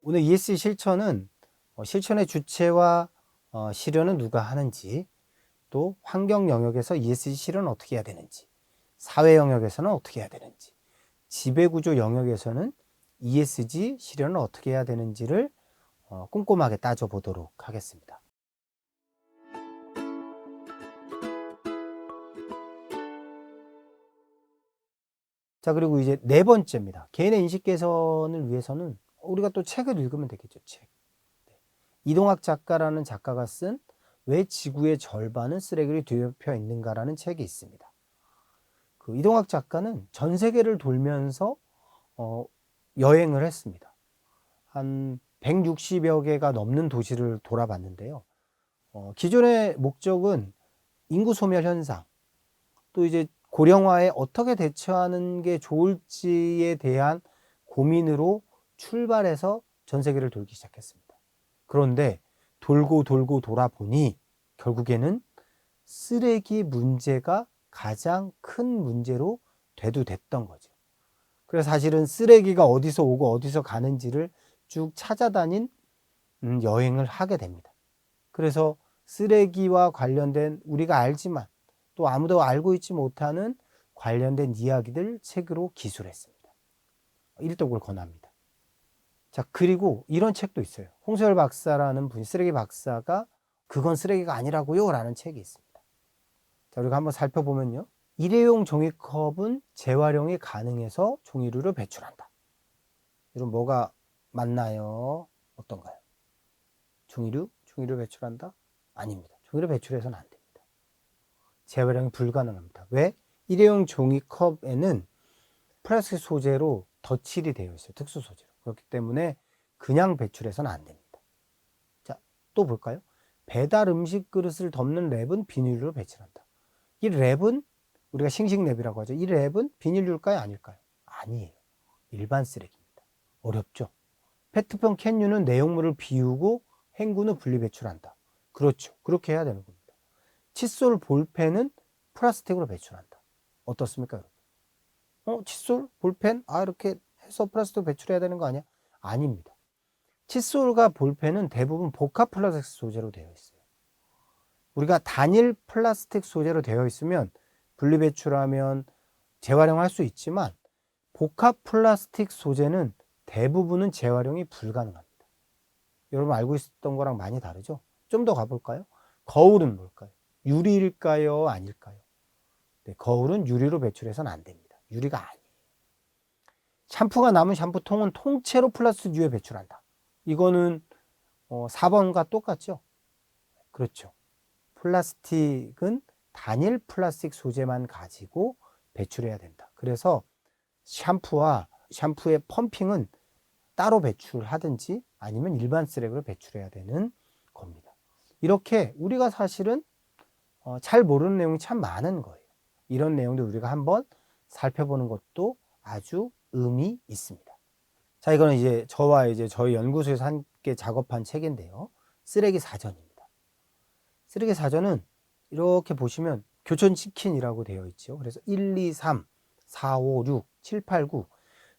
오늘 ESG 실천은 실천의 주체와 실현은 누가 하는지, 또 환경 영역에서 ESG 실현은 어떻게 해야 되는지, 사회 영역에서는 어떻게 해야 되는지, 지배구조 영역에서는 ESG 실현을 어떻게 해야 되는지를 꼼꼼하게 따져보도록 하겠습니다. 자, 그리고 이제 네 번째입니다. 개인의 인식 개선을 위해서는 우리가 또 책을 읽으면 되겠죠. 책. 이동학 작가라는 작가가 쓴 왜 지구의 절반은 쓰레기를 뒤덮여 있는가라는 책이 있습니다. 그 이동학 작가는 전 세계를 돌면서 여행을 했습니다. 한 160여 개가 넘는 도시를 돌아봤는데요. 기존의 목적은 인구 소멸 현상, 또 이제 고령화에 어떻게 대처하는 게 좋을지에 대한 고민으로 출발해서 전 세계를 돌기 시작했습니다. 그런데 돌고 돌아보니 결국에는 쓰레기 문제가 가장 큰 문제로 대두됐던 거죠. 그래서 사실은 쓰레기가 어디서 오고 어디서 가는지를 쭉 찾아다닌 여행을 하게 됩니다. 그래서 쓰레기와 관련된 우리가 알지만 또 아무도 알고 있지 못하는 관련된 이야기들 책으로 기술했습니다. 일독을 권합니다. 자, 그리고 이런 책도 있어요. 홍소열 박사라는 분이, 쓰레기 박사가 그건 쓰레기가 아니라고요 라는 책이 있습니다. 자, 우리가 한번 살펴보면요. 일회용 종이컵은 재활용이 가능해서 종이류를 배출한다. 이런 뭐가 맞나요? 어떤가요? 종이류 배출한다? 아닙니다. 종이류 배출해서는 안 됩니다. 재활용이 불가능합니다. 왜? 일회용 종이컵에는 플라스틱 소재로 덧칠이 되어 있어요. 특수 소재로. 그렇기 때문에 그냥 배출해서는 안 됩니다. 자, 또 볼까요? 배달 음식 그릇을 덮는 랩은 비닐로 배출한다. 이 랩은 우리가 싱싱랩이라고 하죠. 이 랩은 비닐류일까요? 아닐까요? 아니에요. 일반 쓰레기입니다. 어렵죠? 페트병 캔유는 내용물을 비우고 헹군 후 분리 배출한다. 그렇죠. 그렇게 해야 되는 겁니다. 칫솔 볼펜은 플라스틱으로 배출한다. 어떻습니까, 여러분? 칫솔, 볼펜? 이렇게 해서 플라스틱 배출해야 되는 거 아니야? 아닙니다. 칫솔과 볼펜은 대부분 복합 플라스틱 소재로 되어 있어요. 우리가 단일 플라스틱 소재로 되어 있으면 분리 배출하면 재활용할 수 있지만 복합 플라스틱 소재는 대부분은 재활용이 불가능합니다. 여러분 알고 있었던 거랑 많이 다르죠? 좀 더 가볼까요? 거울은 뭘까요? 유리일까요? 아닐까요? 네, 거울은 유리로 배출해서는 안 됩니다. 유리가 아니에요. 샴푸가 남은 샴푸통은 통째로 플라스틱 유에 배출한다. 이거는 4번과 똑같죠? 그렇죠. 플라스틱은 단일 플라스틱 소재만 가지고 배출해야 된다. 그래서 샴푸의 펌핑은 따로 배출하든지 아니면 일반 쓰레기로 배출해야 되는 겁니다. 이렇게 우리가 사실은 잘 모르는 내용이 참 많은 거예요. 이런 내용도 우리가 한번 살펴보는 것도 아주 의미 있습니다. 자, 이거는 이제 저와 이제 저희 연구소에서 함께 작업한 책인데요. 쓰레기 사전입니다. 쓰레기 사전은 이렇게 보시면 교촌치킨이라고 되어 있죠. 그래서 1, 2, 3, 4, 5, 6, 7, 8, 9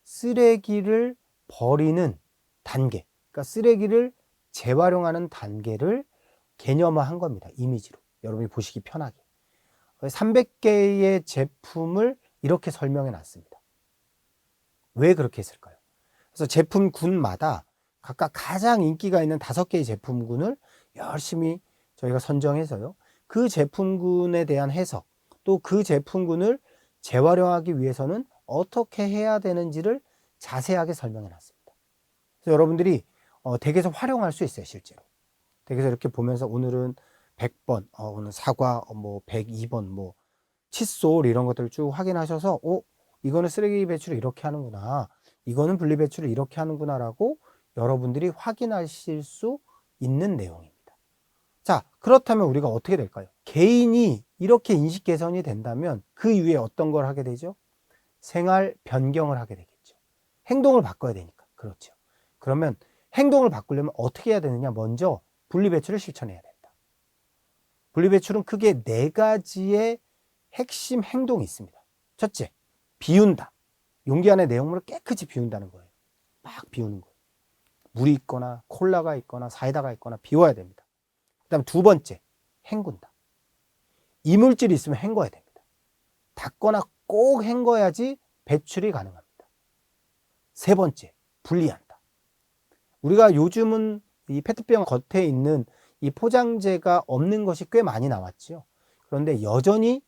쓰레기를 버리는 단계, 그러니까 쓰레기를 재활용하는 단계를 개념화한 겁니다. 이미지로 여러분이 보시기 편하게 300개의 제품을 이렇게 설명해 놨습니다. 왜 그렇게 했을까요? 그래서 제품군마다 각각 가장 인기가 있는 5개의 제품군을 열심히 저희가 선정해서요, 그 제품군에 대한 해석, 또 그 제품군을 재활용하기 위해서는 어떻게 해야 되는지를 자세하게 설명해 놨습니다. 그래서 여러분들이 댁에서 활용할 수 있어요. 실제로 댁에서 이렇게 보면서 오늘은 100번, 오늘 사과, 102번, 칫솔 이런 것들을 쭉 확인하셔서 이거는 쓰레기 배출을 이렇게 하는구나, 이거는 분리 배출을 이렇게 하는구나 라고 여러분들이 확인하실 수 있는 내용입니다. 자, 그렇다면 우리가 어떻게 될까요? 개인이 이렇게 인식 개선이 된다면 그 이후에 어떤 걸 하게 되죠? 생활 변경을 하게 되겠죠. 행동을 바꿔야 되니까. 그렇죠. 그러면 행동을 바꾸려면 어떻게 해야 되느냐? 먼저 분리배출을 실천해야 된다. 분리배출은 크게 4가지의 핵심 행동이 있습니다. 첫째, 비운다. 용기 안에 내용물을 깨끗이 비운다는 거예요. 막 비우는 거예요. 물이 있거나 콜라가 있거나 사이다가 있거나 비워야 됩니다. 그다음 두 번째, 헹군다. 이물질이 있으면 헹궈야 됩니다. 닦거나 꼭 헹궈야지 배출이 가능합니다. 세 번째, 분리한다. 우리가 요즘은 이 페트병 겉에 있는 이 포장재가 없는 것이 꽤 많이 나왔죠. 그런데 여전히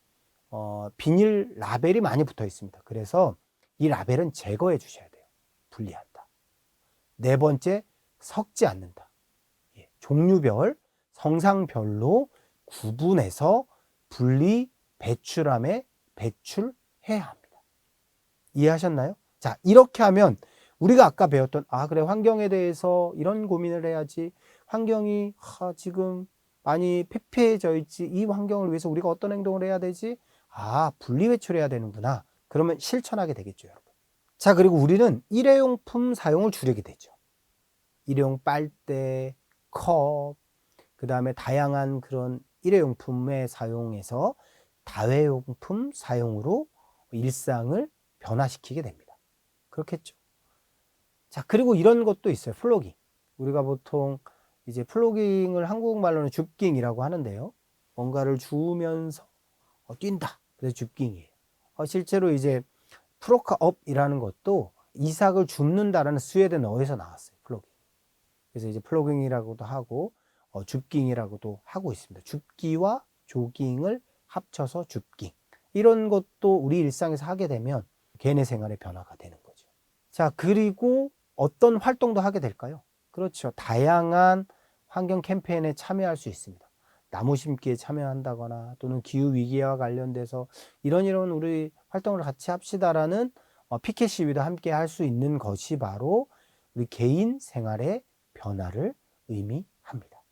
비닐 라벨이 많이 붙어 있습니다. 그래서 이 라벨은 제거해 주셔야 돼요. 분리한다. 네 번째, 섞지 않는다. 종류별, 성상별로 구분해서 분리, 배출함에 배출해야 합니다. 이해하셨나요? 자, 이렇게 하면 우리가 아까 배웠던 그래, 환경에 대해서 이런 고민을 해야지. 환경이 지금 많이 폐폐해져 있지. 이 환경을 위해서 우리가 어떤 행동을 해야 되지? 분리 배출해야 되는구나. 그러면 실천하게 되겠죠, 여러분. 자, 그리고 우리는 일회용품 사용을 줄이게 되죠. 일회용 빨대, 컵, 그 다음에 다양한 그런 일회용품의 사용에서 다회용품 사용으로 일상을 변화시키게 됩니다. 그렇겠죠. 자, 그리고 이런 것도 있어요. 플로깅. 우리가 보통 이제 플로깅을 한국말로는 줍깅이라고 하는데요. 뭔가를 주우면서 뛴다. 그래서 줍깅이에요. 실제로 이제 프로카업이라는 것도 이삭을 줍는다라는 스웨덴어에서 나왔어요. 플로깅. 그래서 이제 플로깅이라고도 하고 줍깅이라고도 하고 있습니다. 줍기와 조깅을 합쳐서 줍깅. 이런 것도 우리 일상에서 하게 되면 개인의 생활의 변화가 되는 거죠. 자, 그리고 어떤 활동도 하게 될까요? 그렇죠. 다양한 환경 캠페인에 참여할 수 있습니다. 나무 심기에 참여한다거나 또는 기후위기와 관련돼서 이런 우리 활동을 같이 합시다라는 피켓 시위도 함께 할 수 있는 것이 바로 우리 개인 생활의 변화를 의미합니다.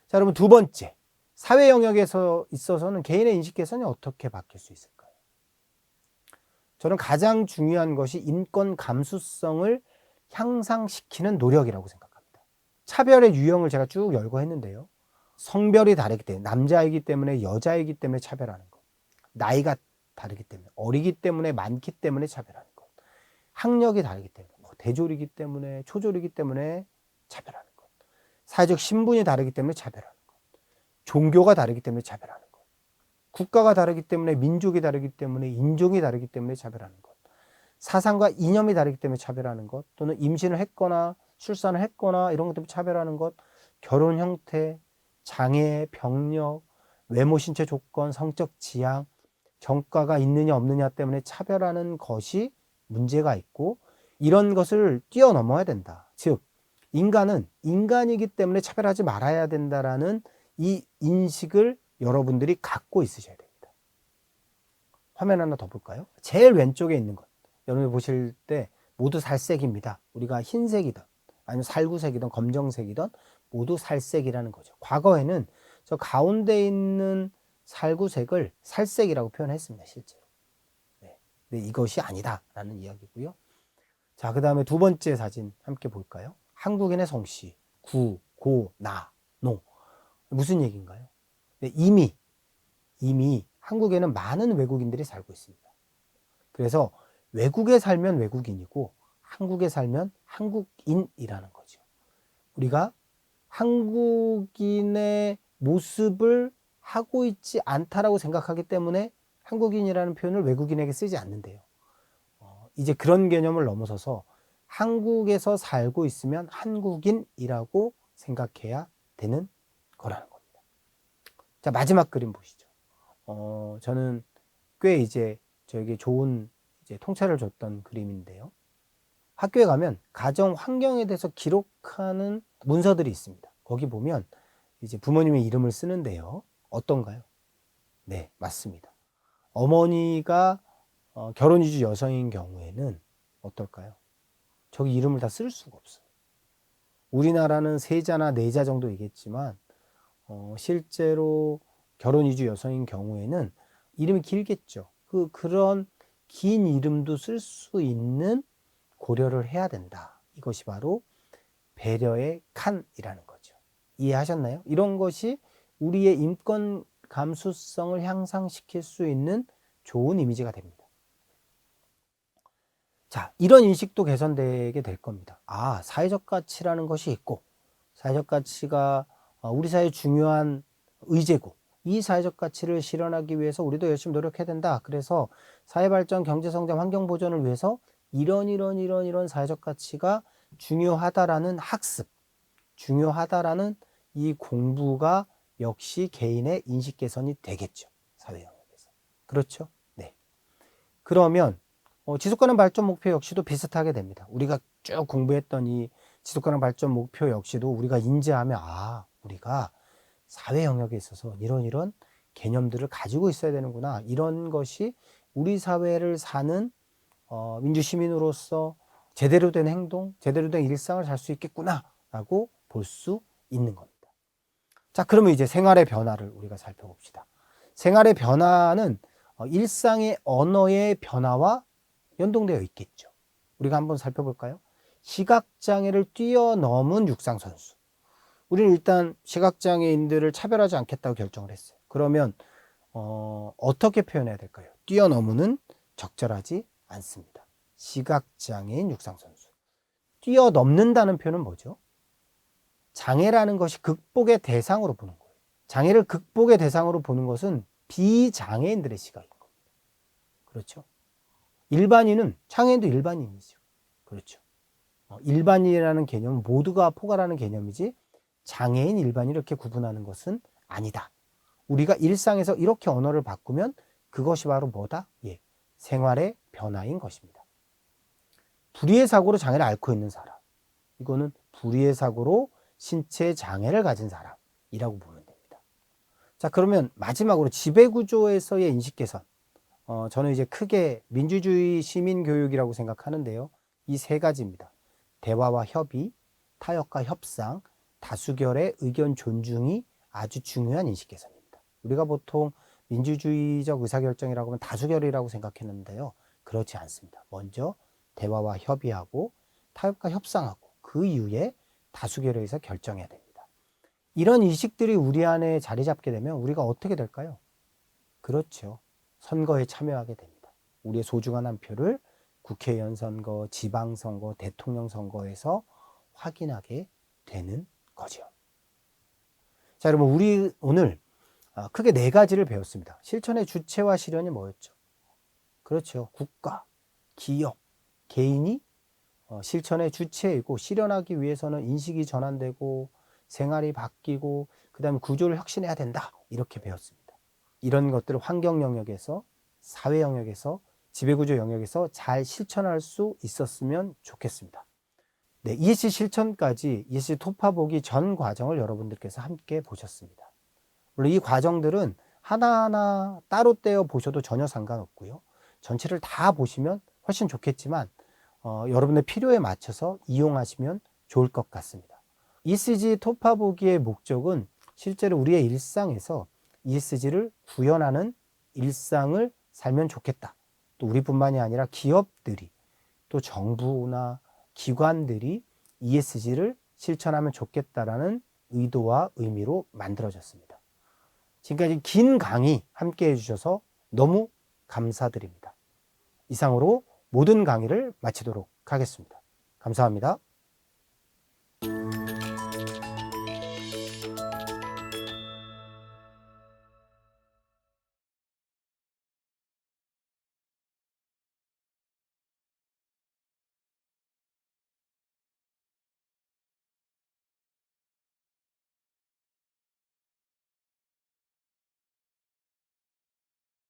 자, 여러분 두 번째, 사회 영역에서 있어서는 개인의 인식 개선이 어떻게 바뀔 수 있을까요? 저는 가장 중요한 것이 인권 감수성을 향상시키는 노력이라고 생각합니다. 차별의 유형을 제가 쭉 열거했는데요. 성별이 다르기 때문에, 남자이기 때문에 여자이기 때문에 차별하는 것, 나이가 다르기 때문에, 어리기 때문에, 많기 때문에 차별하는 것, 학력이 다르기 때문에, 대졸이기 때문에, 초졸이기 때문에 차별하는 것, 사회적 신분이 다르기 때문에 차별하는 것, 종교가 다르기 때문에 차별하는 것, 국가가 다르기 때문에, 민족이 다르기 때문에, 인종이 다르기 때문에 차별하는 것, 사상과 이념이 다르기 때문에 차별하는 것, 또는 임신을 했거나 출산을 했거나 이런 것 때문에 차별하는 것, 결혼 형태, 장애, 병력, 외모 신체 조건, 성적 지향, 정가가 있느냐 없느냐 때문에 차별하는 것이 문제가 있고, 이런 것을 뛰어넘어야 된다. 즉, 인간은 인간이기 때문에 차별하지 말아야 된다라는 이 인식을 여러분들이 갖고 있으셔야 됩니다. 화면 하나 더 볼까요? 제일 왼쪽에 있는 것. 여러분이 보실 때 모두 살색입니다. 우리가 흰색이든 아니면 살구색이든 검정색이든 모두 살색이라는 거죠. 과거에는 저 가운데 있는 살구색을 살색이라고 표현했습니다. 실제로. 네. 근데 이것이 아니다라는 이야기고요. 자, 그 다음에 두 번째 사진 함께 볼까요? 한국인의 성씨, 구, 고, 나, 노. 무슨 얘기인가요? 네, 이미 한국에는 많은 외국인들이 살고 있습니다. 그래서 외국에 살면 외국인이고 한국에 살면 한국인이라는 거죠. 우리가 한국인의 모습을 하고 있지 않다라고 생각하기 때문에 한국인이라는 표현을 외국인에게 쓰지 않는데요. 이제 그런 개념을 넘어서서 한국에서 살고 있으면 한국인이라고 생각해야 되는 거라는 겁니다. 자, 마지막 그림 보시죠. 저는 꽤 이제 저에게 좋은 통찰을 줬던 그림인데요. 학교에 가면 가정 환경에 대해서 기록하는 문서들이 있습니다. 거기 보면 이제 부모님의 이름을 쓰는데요. 어떤가요? 네, 맞습니다. 어머니가 결혼 이주 여성인 경우에는 어떨까요? 저기 이름을 다 쓸 수가 없어요. 우리나라는 세 자나 네 자 정도 이겠지만 실제로 결혼 이주 여성인 경우에는 이름이 길겠죠. 그런 긴 이름도 쓸 수 있는 고려를 해야 된다. 이것이 바로 배려의 칸이라는 거죠. 이해하셨나요? 이런 것이 우리의 인권 감수성을 향상시킬 수 있는 좋은 이미지가 됩니다. 자, 이런 인식도 개선되게 될 겁니다. 아, 사회적 가치라는 것이 있고, 사회적 가치가 우리 사회의 중요한 의제고, 이 사회적 가치를 실현하기 위해서 우리도 열심히 노력해야 된다. 그래서 사회발전, 경제성장, 환경보전을 위해서 이런 사회적 가치가 중요하다라는 학습, 중요하다라는 이 공부가 역시 개인의 인식 개선이 되겠죠. 사회 영역에서. 그렇죠? 네. 그러면 지속가능 발전 목표 역시도 비슷하게 됩니다. 우리가 쭉 공부했던 이 지속가능 발전 목표 역시도 우리가 인지하면 아, 우리가 사회 영역에 있어서 이런 개념들을 가지고 있어야 되는구나. 이런 것이 우리 사회를 사는 민주 시민으로서 제대로 된 행동, 제대로 된 일상을 살 수 있겠구나라고 볼 수 있는 겁니다. 자, 그러면 이제 생활의 변화를 우리가 살펴봅시다. 생활의 변화는 일상의 언어의 변화와 연동되어 있겠죠. 우리가 한번 살펴볼까요? 시각장애를 뛰어넘은 육상선수. 우리는 일단 시각장애인들을 차별하지 않겠다고 결정을 했어요. 그러면 어떻게 표현해야 될까요? 뛰어넘는 적절하지 않습니다. 시각장애인 육상선수. 뛰어넘는다는 표현은 뭐죠? 장애라는 것이 극복의 대상으로 보는 거예요. 장애를 극복의 대상으로 보는 것은 비장애인들의 시각인 겁니다. 그렇죠? 일반인은, 장애인도 일반인이죠. 그렇죠? 일반인이라는 개념은 모두가 포괄하는 개념이지 장애인, 일반인 이렇게 구분하는 것은 아니다. 우리가 일상에서 이렇게 언어를 바꾸면 그것이 바로 뭐다? 예, 생활의 변화인 것입니다. 불의의 사고로 장애를 앓고 있는 사람, 이거는 불의의 사고로 신체 장애를 가진 사람이라고 보면 됩니다. 자, 그러면 마지막으로 지배구조에서의 인식 개선. 저는 이제 크게 민주주의 시민교육이라고 생각하는데요. 이 세 가지입니다. 대화와 협의, 타협과 협상, 다수결의 의견 존중이 아주 중요한 인식 개선입니다. 우리가 보통 민주주의적 의사결정이라고 하면 다수결이라고 생각했는데요. 그렇지 않습니다. 먼저 대화와 협의하고 타협과 협상하고 그 이후에 다수결에 의해서 결정해야 됩니다. 이런 인식들이 우리 안에 자리 잡게 되면 우리가 어떻게 될까요? 그렇죠. 선거에 참여하게 됩니다. 우리의 소중한 한 표를 국회의원 선거, 지방선거, 대통령 선거에서 확인하게 되는 거죠. 자, 여러분, 우리 오늘 크게 네 가지를 배웠습니다. 실천의 주체와 실현이 뭐였죠? 그렇죠. 국가, 기업, 개인이 실천의 주체이고 실현하기 위해서는 인식이 전환되고 생활이 바뀌고 그 다음에 구조를 혁신해야 된다. 이렇게 배웠습니다. 이런 것들을 환경 영역에서, 사회 영역에서, 지배구조 영역에서 잘 실천할 수 있었으면 좋겠습니다. 네, ESG 실천까지 ESG 토파보기 전 과정을 여러분들께서 함께 보셨습니다. 물론 이 과정들은 하나하나 따로 떼어 보셔도 전혀 상관없고요. 전체를 다 보시면 훨씬 좋겠지만 여러분의 필요에 맞춰서 이용하시면 좋을 것 같습니다. ESG 토파보기의 목적은 실제로 우리의 일상에서 ESG를 구현하는 일상을 살면 좋겠다. 또 우리뿐만이 아니라 기업들이 또 정부나 기관들이 ESG를 실천하면 좋겠다라는 의도와 의미로 만들어졌습니다. 지금까지 긴 강의 함께 해주셔서 너무 감사드립니다. 이상으로 모든 강의를 마치도록 하겠습니다. 감사합니다.